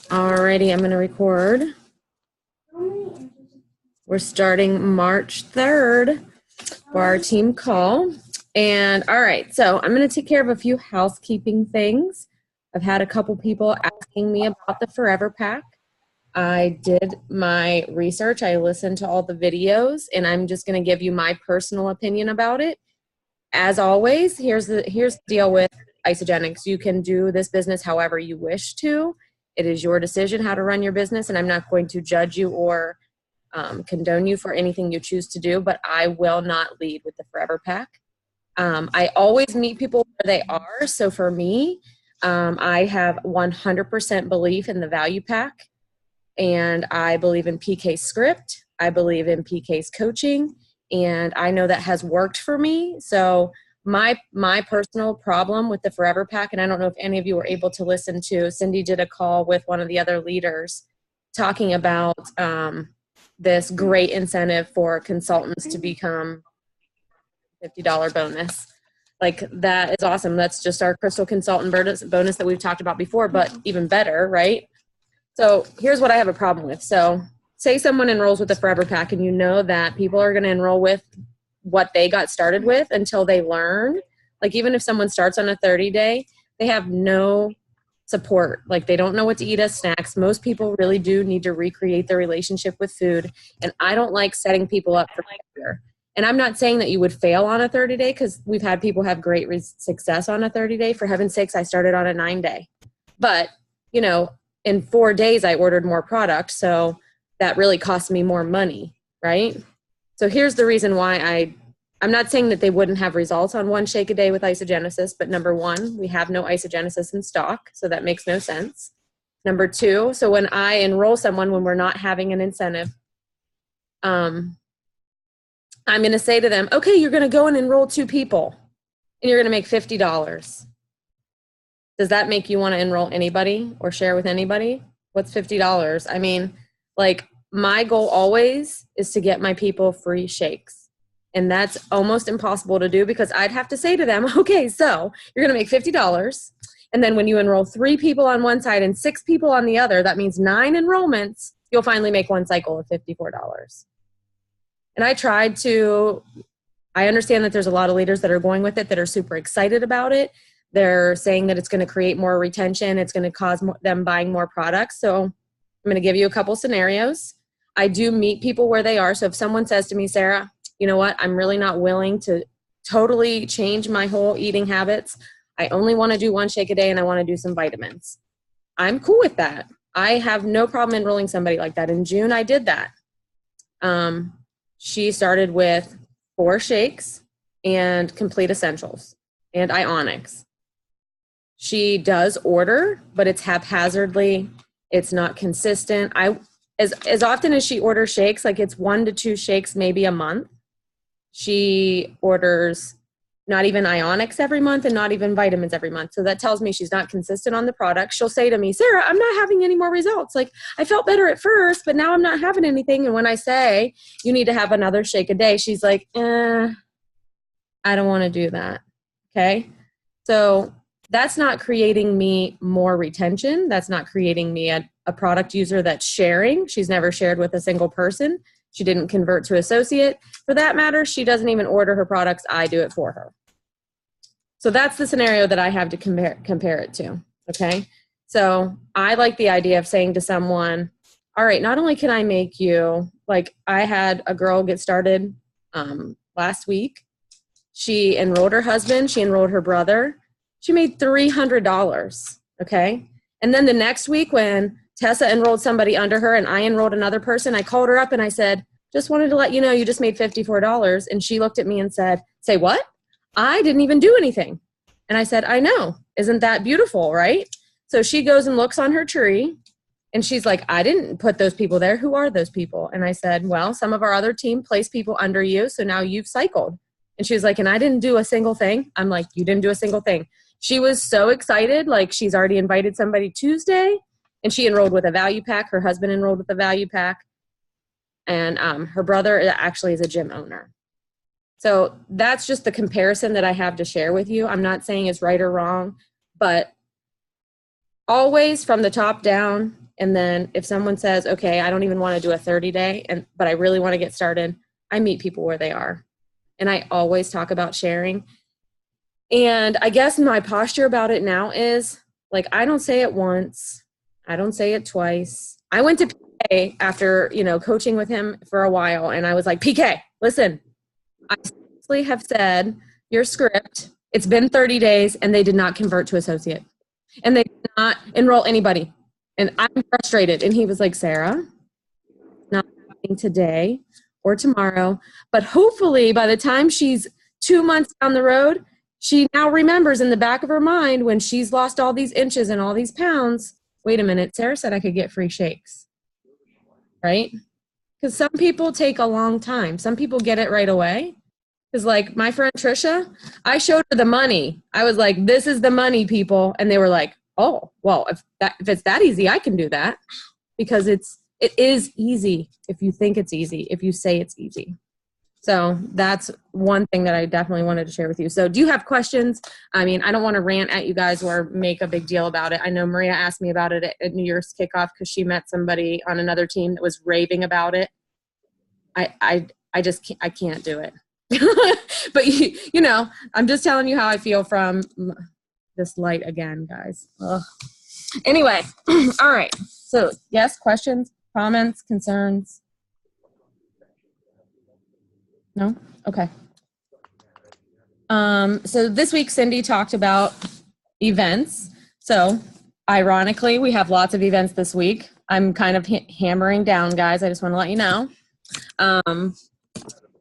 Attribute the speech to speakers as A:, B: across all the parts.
A: Alrighty, I'm going to record. We're starting March 3rd for our team call. And all right, so I'm going to take care of a few housekeeping things. I've had a couple people asking me about the Forever Pack. I did my research. I listened to all the videos, and I'm just going to give you my personal opinion about it. As always, here's the deal with Isagenix. You can do this business however you wish to. It is your decision how to run your business, and I'm not going to judge you or condone you for anything you choose to do, but I will not lead with the Forever Pack. I always meet people where they are. So for me, I have 100% belief in the value pack, and I believe in PK's script. I believe in PK's coaching, and I know that has worked for me. So my personal problem with the Forever Pack, and I don't know if any of you were able to listen to, Cindy did a call with one of the other leaders talking about this great incentive for consultants to become $50 bonus. Like, that is awesome. That's just our Crystal Consultant bonus that we've talked about before, but even better, right? So here's what I have a problem with. So say someone enrolls with the Forever Pack, and you know that people are going to enroll with what they got started with until they learn. Like, even if someone starts on a 30-day, they have no support. Like, they don't know what to eat as snacks. Most people really do need to recreate their relationship with food. And I don't like setting people up for failure. And I'm not saying that you would fail on a 30-day, because we've had people have great success on a 30-day. For heaven's sakes, I started on a 9-day. But, you know, in 4 days, I ordered more product. So that really cost me more money, right? So here's the reason why I'm not saying that they wouldn't have results on one shake a day with Isagenesis, but number one, we have no Isagenesis in stock, so that makes no sense. Number two, so when I enroll someone when we're not having an incentive, I'm going to say to them, okay, you're going to go and enroll 2 people, and you're going to make $50. Does that make you want to enroll anybody or share with anybody? What's $50? I mean, like, my goal always is to get my people free shakes. And that's almost impossible to do, because I'd have to say to them, okay, so you're going to make $50. And then when you enroll 3 people on one side and 6 people on the other, that means 9 enrollments, you'll finally make one cycle of $54. And I understand that there's a lot of leaders that are going with it that are super excited about it. They're saying that it's going to create more retention. It's going to cause them buying more products. So I'm going to give you a couple scenarios. I do meet people where they are. So if someone says to me, Sarah, you know what, I'm really not willing to totally change my whole eating habits. I only want to do 1 shake a day, and I want to do some vitamins. I'm cool with that. I have no problem enrolling somebody like that. In June, I did that. She started with 4 shakes and Complete Essentials and Ionix. She does order, but it's haphazardly. It's not consistent. As often as she orders shakes, like, it's 1 to 2 shakes maybe a month. She orders not even Ionix every month and not even vitamins every month. So that tells me she's not consistent on the product. She'll say to me, Sarah, I'm not having any more results. Like, I felt better at first, but now I'm not having anything. And when I say you need to have another shake a day, she's like, I don't want to do that. Okay. So that's not creating me more retention. That's not creating me a product user that's sharing. She's never shared with a single person. She didn't convert to associate. For that matter, she doesn't even order her products. I do it for her. So that's the scenario that I have to compare it to, okay? So I like the idea of saying to someone, all right, not only can I make you, like, I had a girl get started last week. She enrolled her husband. She enrolled her brother. She made $300, okay? And then the next week, when Tessa enrolled somebody under her and I enrolled another person, I called her up and I said, just wanted to let you know you just made $54. And she looked at me and said, say what? I didn't even do anything. And I said, I know. Isn't that beautiful, right? So she goes and looks on her tree, and she's like, I didn't put those people there. Who are those people? And I said, well, some of our other team placed people under you, so now you've cycled. And she was like, and I didn't do a single thing. I'm like, you didn't do a single thing. She was so excited. Like, she's already invited somebody Tuesday, and she enrolled with a value pack. Her husband enrolled with a value pack. And her brother actually is a gym owner. So that's just the comparison that I have to share with you. I'm not saying it's right or wrong, but always from the top down, And then if someone says, okay, I don't even want to do a 30-day, but I really want to get started, I meet people where they are. And I always talk about sharing. And I guess my posture about it now is like, I don't say it once. I don't say it twice. I went to PK after, coaching with him for a while. And I was like, PK, listen, I seriously have said your script, it's been 30 days and they did not convert to associate. And they did not enroll anybody. And I'm frustrated. And he was like, Sarah, not happening today or tomorrow, but hopefully by the time she's 2 months down the road, she now remembers in the back of her mind when she's lost all these inches and all these pounds, wait a minute, Sarah said I could get free shakes, right? Because some people take a long time. Some people get it right away. Because like my friend Trisha, I showed her the money. I was like, this is the money, people. And they were like, oh, well, if it's that easy, I can do that. Because it is easy if you think it's easy, if you say it's easy. So that's one thing that I definitely wanted to share with you. So do you have questions? I mean, I don't want to rant at you guys or make a big deal about it. I know Maria asked me about it at New Year's kickoff because she met somebody on another team that was raving about it. I can't do it. But I'm just telling you how I feel from this light again, guys. Ugh. Anyway, all right. So yes, questions, comments, concerns? No? Okay. So this week, Cindy talked about events. So ironically, we have lots of events this week. I'm kind of hammering down, guys. I just want to let you know.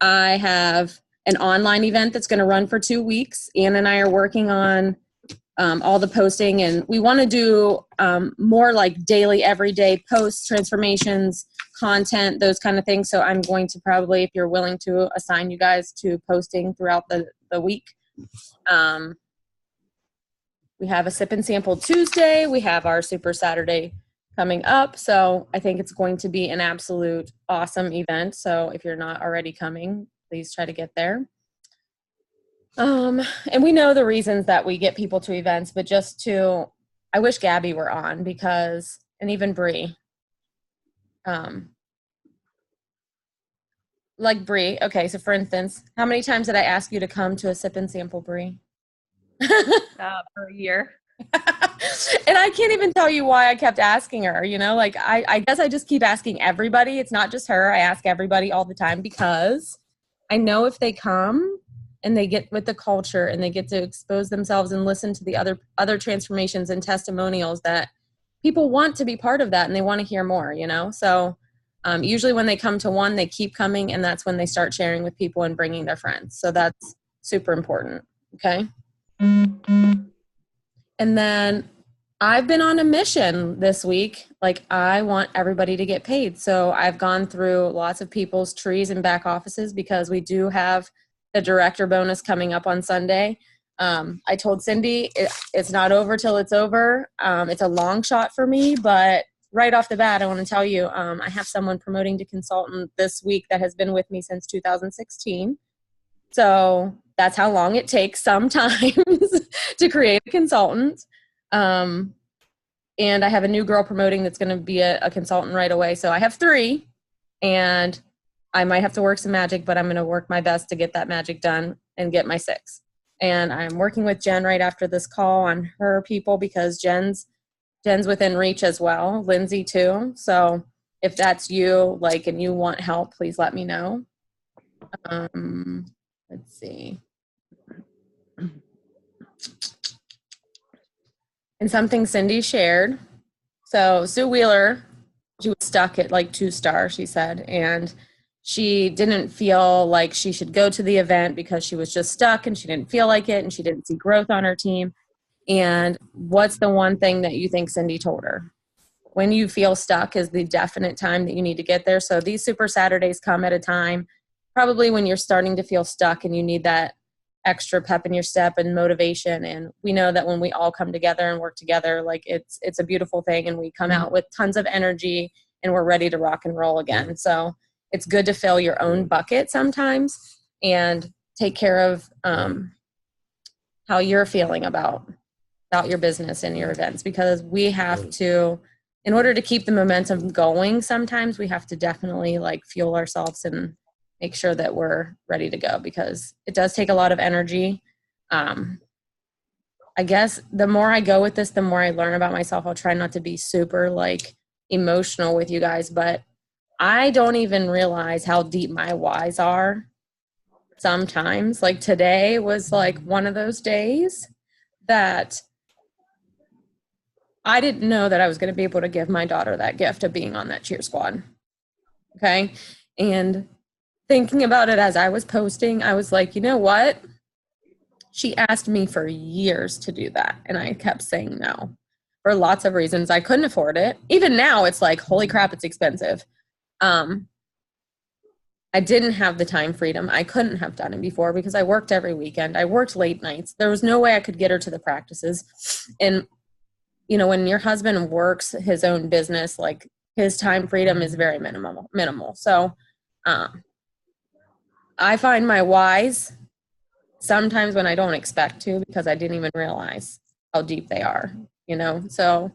A: I have an online event that's going to run for 2 weeks. Ann and I are working on all the posting, and we want to do more like daily, everyday posts, transformations, content, those kind of things. So I'm going to probably, if you're willing to, assign you guys to posting throughout the week. We have a Sip and Sample Tuesday. We have our Super Saturday coming up. So I think it's going to be an absolute awesome event. So if you're not already coming, please try to get there. And we know the reasons that we get people to events, but I wish Gabby were on because, and even Bree, like Bree. Okay. So for instance, how many times did I ask you to come to a Sip and Sample, Bree?
B: For a year.
A: And I can't even tell you why I kept asking her, like I guess I just keep asking everybody. It's not just her. I ask everybody all the time because I know if they come and they get with the culture and they get to expose themselves and listen to the other transformations and testimonials, that people want to be part of that and they want to hear more, So usually when they come to one, they keep coming, and that's when they start sharing with people and bringing their friends. So that's super important. Okay. And then I've been on a mission this week. Like, I want everybody to get paid. So I've gone through lots of people's trees and back offices because we do have the director bonus coming up on Sunday. I told Cindy it's not over till it's over. It's a long shot for me, but right off the bat, I want to tell you, I have someone promoting to consultant this week that has been with me since 2016. So that's how long it takes sometimes to create a consultant. And I have a new girl promoting that's going to be a consultant right away. So I have 3, and I might have to work some magic, but I'm going to work my best to get that magic done and get my 6. And I'm working with Jen right after this call on her people because Jen's within reach as well. Lindsay too. So if that's you, and you want help, please let me know. Let's see. And something Cindy shared. So Sue Wheeler, she was stuck at 2-star, she said, and she didn't feel like she should go to the event because she was just stuck and she didn't feel like it and she didn't see growth on her team. And what's the one thing that you think Cindy told her? When you feel stuck is the definite time that you need to get there. So these Super Saturdays come at a time, probably when you're starting to feel stuck and you need that extra pep in your step and motivation. And we know that when we all come together and work together, it's a beautiful thing, and we come out with tons of energy and we're ready to rock and roll again. So it's good to fill your own bucket sometimes and take care of how you're feeling about your business and your events, because we have to in order to keep the momentum going, sometimes we have to definitely like fuel ourselves and make sure that we're ready to go, because it does take a lot of energy. I guess the more I go with this, the more I learn about myself. I'll try not to be super like emotional with you guys, but I don't even realize how deep my whys are sometimes. Like today was like one of those days that I didn't know that I was going to be able to give my daughter that gift of being on that cheer squad. Okay. And thinking about it as I was posting, I was like, you know what? She asked me for years to do that. And I kept saying no for lots of reasons. I couldn't afford it. Even now, it's like, holy crap, it's expensive. I didn't have the time freedom. I couldn't have done it before because I worked every weekend. I worked late nights. There was no way I could get her to the practices. And you know, when your husband works his own business, like his time freedom is very minimal. So I find my whys sometimes when I don't expect to, because I didn't even realize how deep they are, you know? So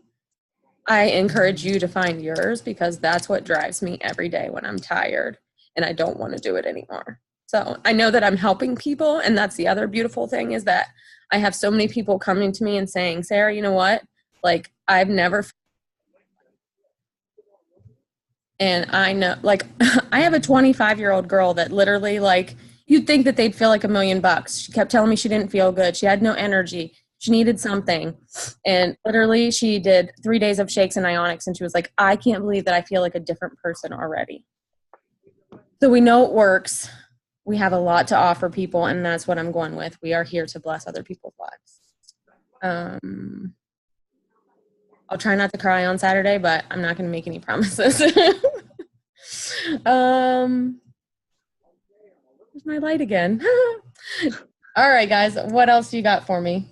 A: I encourage you to find yours, because that's what drives me every day when I'm tired and I don't want to do it anymore. So I know that I'm helping people. And that's the other beautiful thing, is that I have so many people coming to me and saying, Sarah, you know what? Like, I've never, and I know, like, I have a 25-year-old girl that literally, like, you'd think that they'd feel like $1,000,000. She kept telling me she didn't feel good. She had no energy. She needed something. And literally, she did 3 days of shakes and ionics, and she was like, I can't believe that I feel like a different person already. So we know it works. We have a lot to offer people, and that's what I'm going with. We are here to bless other people's lives. I'll try not to cry on Saturday, but I'm not going to make any promises. There's my light again. All right, guys, what else you got for me?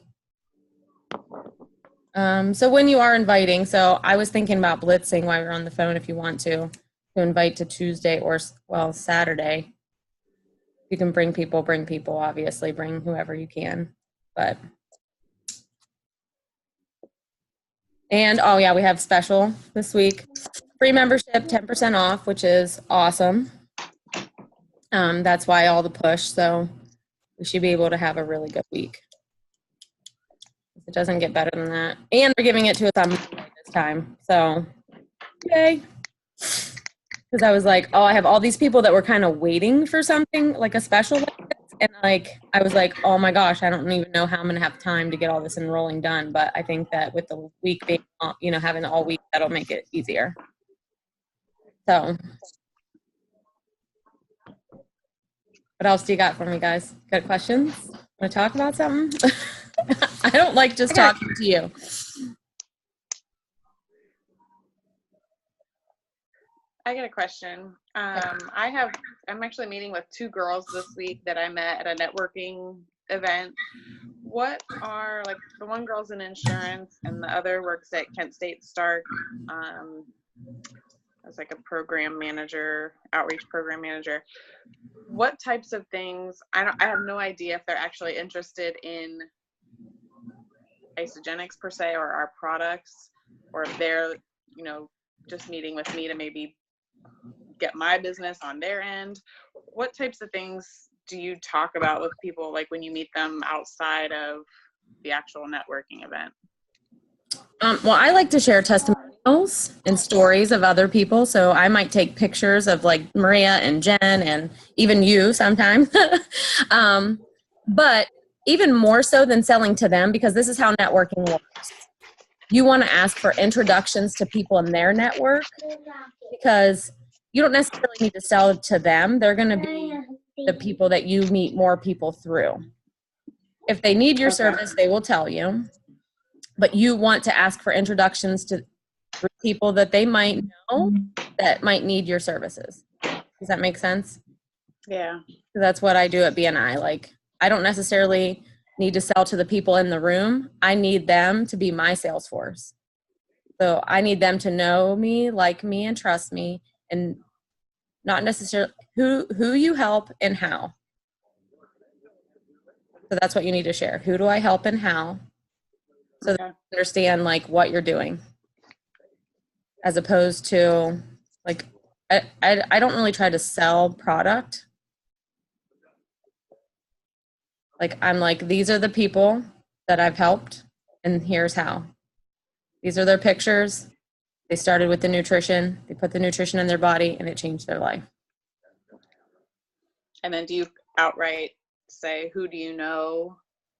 A: So when you are inviting, so I was thinking about blitzing while we're on the phone, if you want to invite to Tuesday or, well, Saturday. You can bring people, obviously, bring whoever you can, but. And, oh yeah, we have special this week. Free membership, 10% off, which is awesome. That's why all the push, so we should be able to have a really good week. It doesn't get better than that. And we're giving it to us on Monday this time, so yay. Because I was like, oh, I have all these people that were kind of waiting for something, like a special like this. And like, I was like, oh my gosh, I don't even know how I'm going to have time to get all this enrolling done. But I think that with the week being, you know, having all week, that'll make it easier. So what else do you got for me, guys? Got questions? Want to talk about something? I don't like just talking to you.
C: I got a question. I'm actually meeting with 2 girls this week that I met at a networking event. What are, like, the one girl's in insurance and the other works at Kent State Stark as like a program manager, outreach program manager. What types of things, I have no idea if they're actually interested in Isagenix per se or our products, or if they're, you know, just meeting with me to maybe get my business on their end. What types of things do you talk about with people, like when you meet them outside of the actual networking event?
A: Well, I like to share testimonials and stories of other people. So I might take pictures of like Maria and Jen and even you sometimes. But even more so than selling to them, because this is how networking works. You want to ask for introductions to people in their network, because you don't necessarily need to sell to them. They're going to be the people that you meet more people through. If they need your service, they will tell you. But you want to ask for introductions to people that they might know that might need your services. Does that make sense?
C: Yeah.
A: That's what I do at BNI. Like, I don't necessarily need to sell to the people in the room. I need them to be my sales force. So I need them to know me, like me, and trust me, and not necessarily who you help and how. So that's what you need to share. Who do I help and how? So that you understand like what you're doing. as opposed to like, I don't really try to sell product. Like, I'm like, these are the people that I've helped, and here's how. These are their pictures. They started with the nutrition. They put the nutrition in their body, and it changed their life.
C: And then do you outright say, who do you know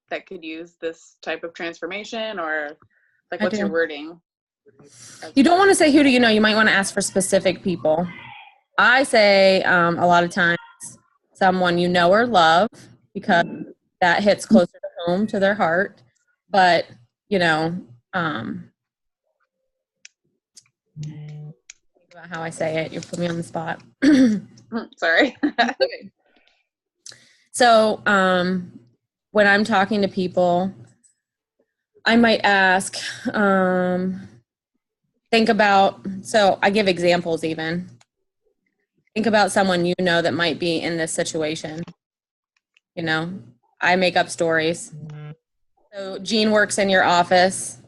C: that could use this type of transformation, or like what's your wording?
A: You don't want to say who do you know. You might want to ask for specific people. I say a lot of times someone you know or love, because that hits closer to home to their heart. But, you know, think about how I say it. You put me on the spot.
C: Sorry.
A: So when I'm talking to people, I might ask, think about, so I give examples even. Think about someone you know that might be in this situation. You know, I make up stories. So Gene works in your office.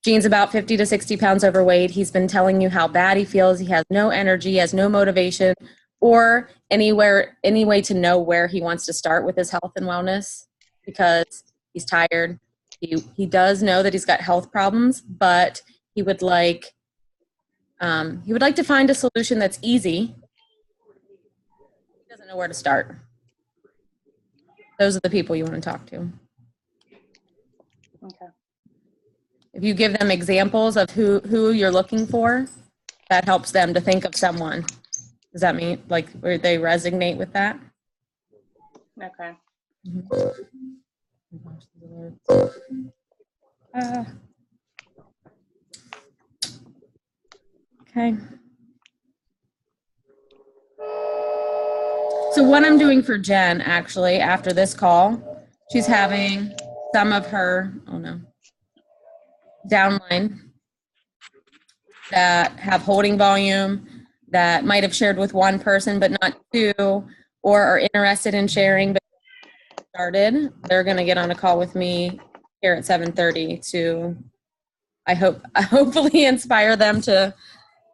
A: Gene's about 50 to 60 pounds overweight. He's been telling you how bad he feels. He has no energy, has no motivation, or any way to know where he wants to start with his health and wellness, because he's tired. He does know that he's got health problems, but he would like to find a solution that's easy. He doesn't know where to start. Those are the people you want to talk to.
C: Okay.
A: If you give them examples of who you're looking for, that helps them to think of someone. Does that mean like where they resonate with that?
C: Okay.
A: Okay. So what I'm doing for Jen, actually, after this call, she's having some of her, downline that have holding volume, that might have shared with one person but not two, or are interested in sharing but started. They're going to get on a call with me here at 7:30 to, I hopefully inspire them to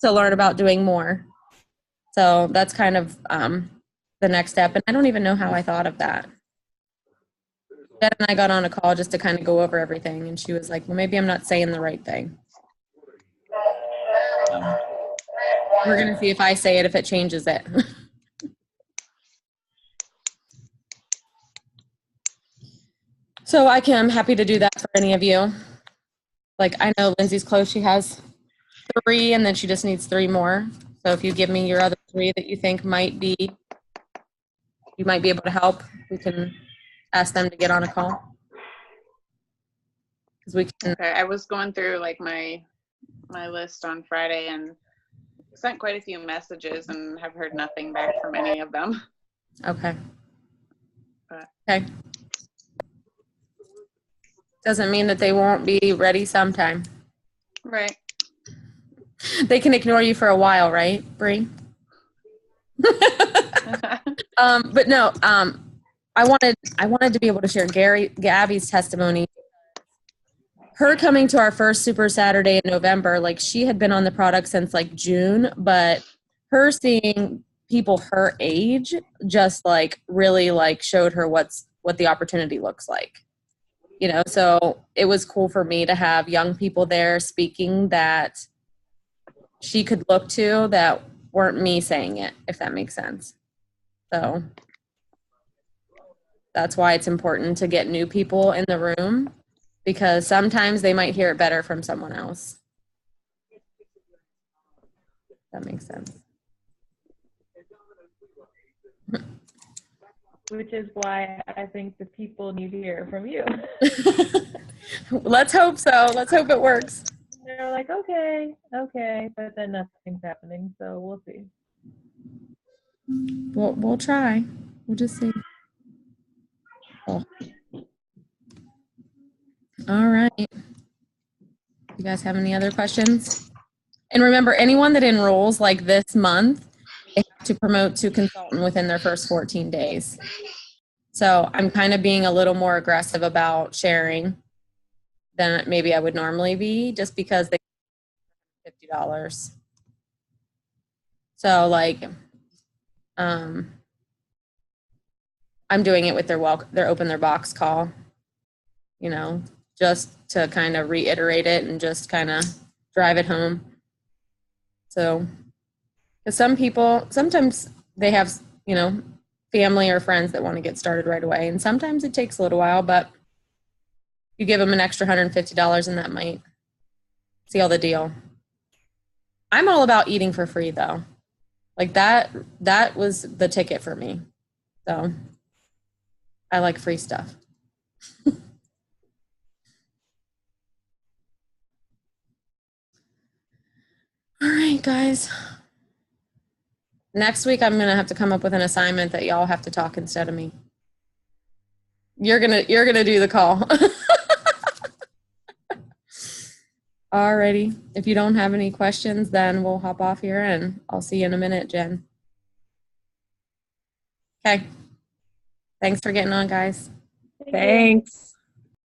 A: learn about doing more. So that's kind of the next step. And I don't even know how I thought of that. Jen and I got on a call just to kind of go over everything. And she was like, well, maybe I'm not saying the right thing. So we're going to see if I say it, if it changes it. So I'm happy to do that for any of you. Like, I know Lindsay's close. She has 3, and then she just needs 3 more. So if you give me your other 3 that you think you might be able to help, we can ask them to get on a call. Because we can.
C: Okay. I was going through like my list on Friday and sent quite a few messages and have heard nothing back from any of them.
A: Okay. Okay. Doesn't mean that they won't be ready sometime.
C: Right.
A: They can ignore you for a while, right, Bree? But no, I wanted to be able to share Gabby's testimony. Her coming to our first Super Saturday in November, like, she had been on the product since like June, but her seeing people her age just like really like showed her what the opportunity looks like. You know, so it was cool for me to have young people there speaking that she could look to that weren't me saying it, if that makes sense. So that's why it's important to get new people in the room, because sometimes they might hear it better from someone else. That makes sense.
B: Which is why I think the people need to hear from you.
A: Let's hope so. Let's hope it works.
B: They're like, okay, but then nothing's happening, so we'll see.
A: We'll try. We'll just see. Oh. All right. You guys have any other questions? And remember, anyone that enrolls like this month, they have to promote to consultant within their first 14 days. So I'm kind of being a little more aggressive about sharing than maybe I would normally be, just because they $50. So like, I'm doing it with their open their box call, just to kind of reiterate it and just kind of drive it home. So, because some people, sometimes they have, family or friends that want to get started right away. And sometimes it takes a little while, but you give them an extra $150 and that might seal the deal. I'm all about eating for free though. Like that was the ticket for me. So I like free stuff. All right, guys. Next week, I'm going to have to come up with an assignment that y'all have to talk instead of me. You're going to do the call. Alrighty. If you don't have any questions, then we'll hop off here and I'll see you in a minute, Jen. Okay. Thanks for getting on, guys.
B: Thank you.
D: Thanks.